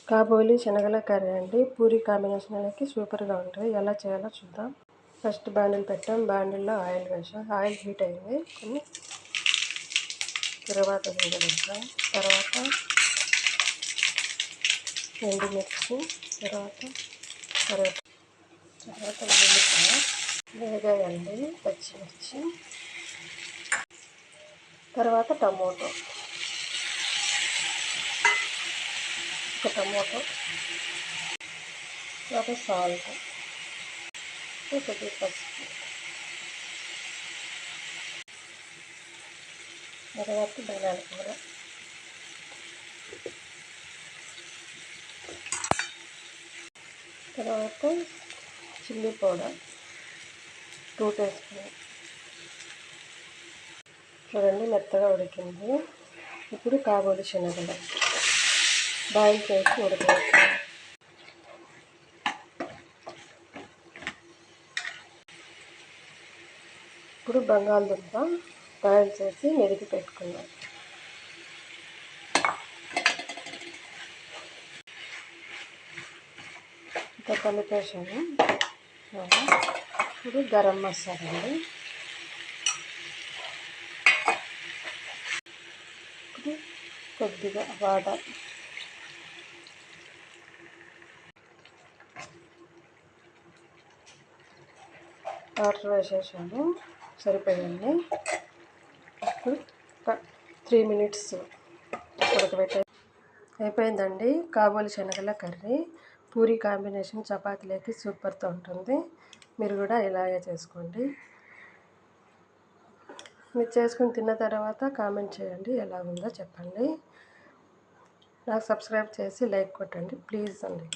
కాబోలి శనగల curry అండి. పూరి కాంబినేషన్‌లోకి సూపర్‌గా ఉంటుంది. ఎలా చేయాలో చూద్దాం. ఫస్ట్ బాండిల్ పెట్టాం. బాండిల్‌లో ఆయిల్ వేసాం. ఆయిల్ హీట్ అయింది. కొన్ని తర్వాత వేగనిద్దాం. తర్వాత ఎండుమిర్చి, తర్వాత ఉల్లిపాయ వేగాయండి. పచ్చిమిర్చి, తర్వాత టమోటో, ఒక టమోటో, తర్వాత సాల్ట్, కొద్దిగా పసుపు, తర్వాత ధనియాల పౌడర్, తర్వాత చిల్లీ పౌడర్ 2 టీ స్పూన్. చూడండి మెత్తగా ఉడికింది. ఇప్పుడు కాబోలి శనగలు బాయిల్ చేసి ఉడకవచ్చు. ఇప్పుడు బంగాళదుంప బాయిల్ చేసి మెదిపి పెట్టుకుందాం. ఇంకా కలిపేసాను. ఇప్పుడు గరం మసాలా అండి. ఇప్పుడు కొద్దిగా వాటర్, వేసేసాను. సరిపోయింది. ఇప్పుడు 3 మినిట్స్ ఉడకబెట్టే అయిపోయిందండి. కాబోలి శనగల కర్రీ పూరి కాంబినేషన్ చపాతీలోకి సూపర్తో ఉంటుంది. మీరు కూడా ఇలాగే చేసుకోండి. మీరు చేసుకుని తిన్న తర్వాత కామెంట్ చేయండి, ఎలా ఉందో చెప్పండి. నాకు సబ్స్క్రైబ్ చేసి లైక్ కొట్టండి ప్లీజ్ అండి.